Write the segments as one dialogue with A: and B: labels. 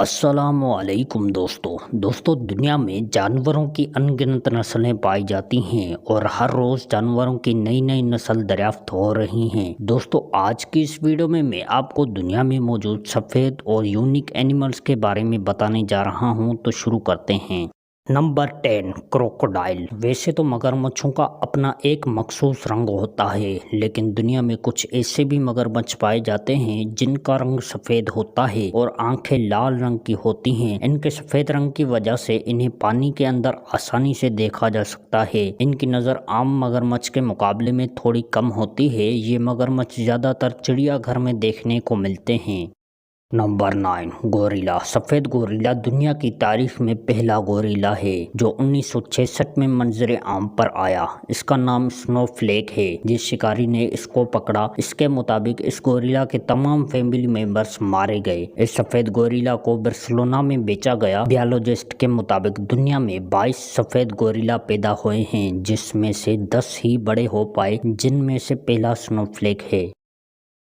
A: السلام علیکم دوستوں دنیا میں جانوروں کی انگنت نسلیں پائی جاتی ہیں اور ہر روز جانوروں کی نئی نئی نسل دریافت ہو رہی ہیں۔ دوستوں آج کی اس ویڈیو میں آپ کو دنیا میں موجود سفید اور یونیک اینیملز کے بارے میں بتانے جا رہا ہوں، تو شروع کرتے ہیں۔ Number 10 crocodile. ویسے تو مگرمچھوں کا اپنا ایک مخصوص رنگ ہوتا ہے، لیکن دنیا میں کچھ ایسے بھی مگرمچھ پائے جاتے ہیں جن کا رنگ سفید ہوتا ہے اور آنکھیں لال رنگ کی ہوتی ہیں۔ ان کے سفید رنگ کی وجہ سے انہیں پانی کے اندر آسانی سے دیکھا جا سکتا ہے۔ ان کی نظر عام مگرمچھ کے مقابلے میں تھوڑی کم ہوتی ہے۔ یہ مگرمچھ زیادہ تر چڑیا گھر میں دیکھنے کو ملتے ہیں۔ Number 9 guerrilla. سفید گوریلا دنیا کی تاریخ میں پہلا گوریلا ہے جو 1966 میں منظر عام پر آیا۔ اس کا نام سنو فلیک ہے۔ جس شکاری نے اس کو پکڑا، اس کے مطابق اس گوریلا کے تمام فیملی ممبرز مارے گئے۔ اس سفید گوریلا کو برسلونا میں بیچا گیا۔ بیالوجسٹ کے مطابق دنیا میں 22 سفید گوریلا پیدا ہوئے ہیں، جس میں سے 10 ہی بڑے ہو پائے، جن میں سے پہلا سنو فلیک ہے۔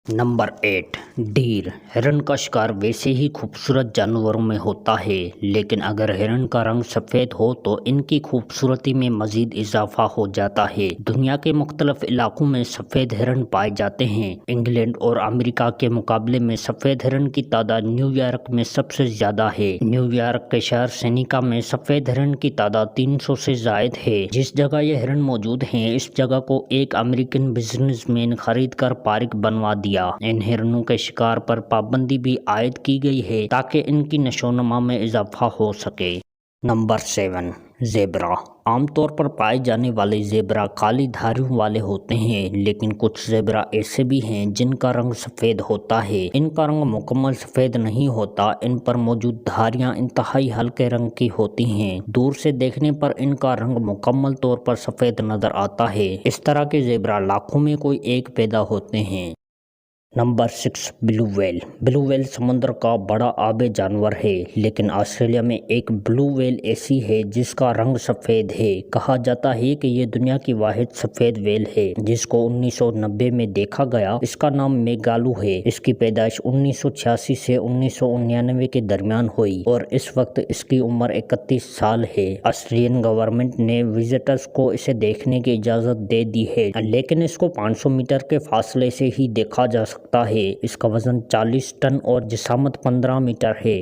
A: نمبر 8 ڈیر۔ ہرن کا شکار ویسے ہی خوبصورت جانوروں میں ہوتا ہے، لیکن اگر ہرن کا رنگ سفید ہو تو ان کی خوبصورتی میں مزید اضافہ ہو جاتا ہے۔ دنیا کے مختلف علاقوں میں سفید ہرن پائے جاتے ہیں۔ انگلینڈ اور امریکہ کے مقابلے میں سفید ہرن کی تعداد نیو یارک میں سب سے زیادہ ہے۔ نیو یارک کے شہر سینیکا میں سفید ہرن کی تعداد 300 سے زائد ہے۔ جس جگہ یہ ہرن موجود ہیں، اس جگہ کو ایک امریکن بزنس مین خرید کر پارک بنوا دیا۔ ان ہرنوں کے شکار پر پابندی بھی عائد کی گئی ہے تاکہ ان کی نشو و نما میں اضافہ ہو سکے۔ Number 7 zebra. عام طور پر پائے جانے والے زیبرا کالی دھاریوں والے ہوتے ہیں، لیکن کچھ زیبرا ایسے بھی ہیں جن کا رنگ سفید ہوتا ہے۔ ان کا رنگ مکمل سفید نہیں ہوتا، ان پر موجود دھاریاں انتہائی ہلکے رنگ کی ہوتی ہیں۔ دور سے دیکھنے پر ان کا رنگ مکمل طور پر سفید نظر آتا ہے۔ اس طرح کے زیبرا لاکھوں میں کوئی ایک پیدا ہوتے ہیں۔ نمبر 6 بلو ویل۔ بلو ویل سمندر کا بڑا آبی جانور ہے، لیکن آسٹریلیا میں ایک بلو ویل ایسی ہے جس کا رنگ سفید ہے۔ کہا جاتا ہے کہ یہ دنیا کی واحد سفید ویل ہے جس کو 1990 میں دیکھا گیا۔ اس کا نام میگالو ہے۔ اس کی پیدائش 1986 سے 1999 کے درمیان ہوئی اور اس وقت اس کی عمر 31 سال ہے۔ آسٹریلین گورنمنٹ نے وزٹرز کو اسے دیکھنے کی اجازت دے دی ہے، لیکن اس کو 500 میٹر کے فاصلے سے ہی دیکھا جا سکتا ہے۔ اس کا وزن 40 ٹن اور جسامت 15 میٹر ہے۔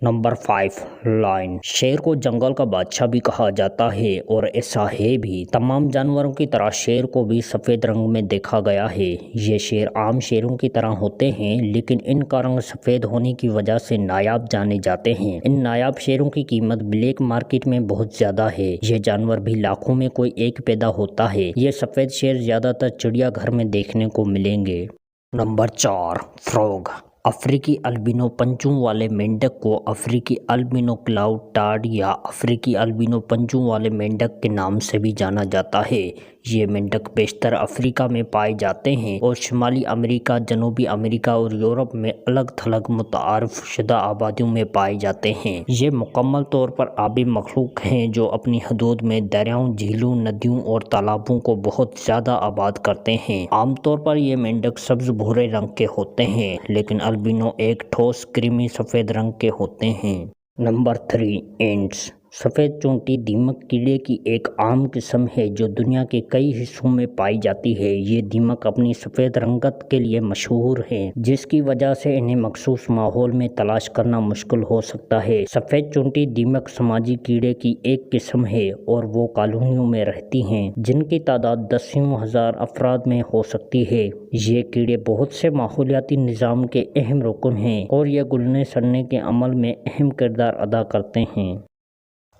A: Number 5 line. شیر کو جنگل کا بادشاہ بھی کہا جاتا ہے اور ایسا ہے بھی۔ تمام جانوروں کی طرح شیر کو بھی سفید رنگ میں دیکھا گیا ہے۔ یہ شیر عام شیروں کی طرح ہوتے ہیں، لیکن ان کا رنگ سفید ہونے کی وجہ سے نایاب جانے جاتے ہیں۔ ان نایاب شیروں کی قیمت بلیک مارکیٹ میں بہت زیادہ ہے۔ یہ جانور بھی لاکھوں میں کوئی ایک پیدا ہوتا ہے۔ یہ سفید شیر زیادہ تر چڑیا گھر میں دیکھنے کو ملیں گے۔ نمبر 4 فروگ۔ افریقی البینو پنجوں والے مینڈک کو افریقی البینو کلاؤڈ ٹارڈ یا افریقی البینو پنجوں والے مینڈک کے نام سے بھی جانا جاتا ہے۔ یہ مینڈک بیشتر افریقہ میں پائے جاتے ہیں اور شمالی امریکہ، جنوبی امریکہ اور یورپ میں الگ تھلگ متعارف شدہ آبادیوں میں پائے جاتے ہیں۔ یہ مکمل طور پر آبی مخلوق ہیں جو اپنی حدود میں دریاؤں، جھیلوں، ندیوں اور تالابوں کو بہت زیادہ آباد کرتے ہیں۔ عام طور پر یہ مینڈک سبز بھورے رنگ کے ہوتے ہیں، لیکن البینو ایک ٹھوس کریمی سفید رنگ کے ہوتے ہیں۔ نمبر 3 اینٹس۔ سفید چونٹی دیمک کیڑے کی ایک عام قسم ہے جو دنیا کے کئی حصوں میں پائی جاتی ہے۔ یہ دیمک اپنی سفید رنگت کے لیے مشہور ہیں، جس کی وجہ سے انہیں مخصوص ماحول میں تلاش کرنا مشکل ہو سکتا ہے۔ سفید چونٹی دیمک سماجی کیڑے کی ایک قسم ہے اور وہ کالونیوں میں رہتی ہیں جن کی تعداد دسیوں ہزار افراد میں ہو سکتی ہے۔ یہ کیڑے بہت سے ماحولیاتی نظام کے اہم رکن ہیں اور یہ گلنے سڑنے کے عمل میں اہم کردار ادا کرتے ہیں۔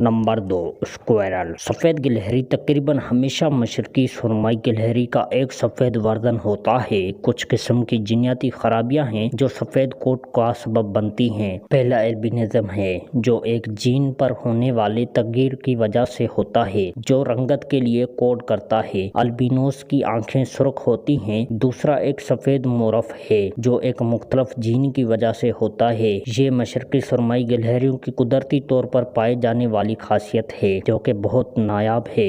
A: نمبر 2 اسکوائرل۔ سفید گلہری تقریباً ہمیشہ مشرقی سرمائی گلہری کا ایک سفید ورژن ہوتا ہے۔ کچھ قسم کی جینیاتی خرابیاں ہیں جو سفید کوٹ کا سبب بنتی ہیں۔ پہلا البینزم ہے جو ایک جین پر ہونے والے تغیر کی وجہ سے ہوتا ہے جو رنگت کے لیے کوڈ کرتا ہے۔ البینوس کی آنکھیں سرخ ہوتی ہیں۔ دوسرا ایک سفید مورف ہے جو ایک مختلف جین کی وجہ سے ہوتا ہے۔ یہ مشرقی سرمائی گلہریوں کی قدرتی طور پر پائے جانے والی خاصیت ہے جو کہ بہت نایاب ہے۔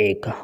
A: 1,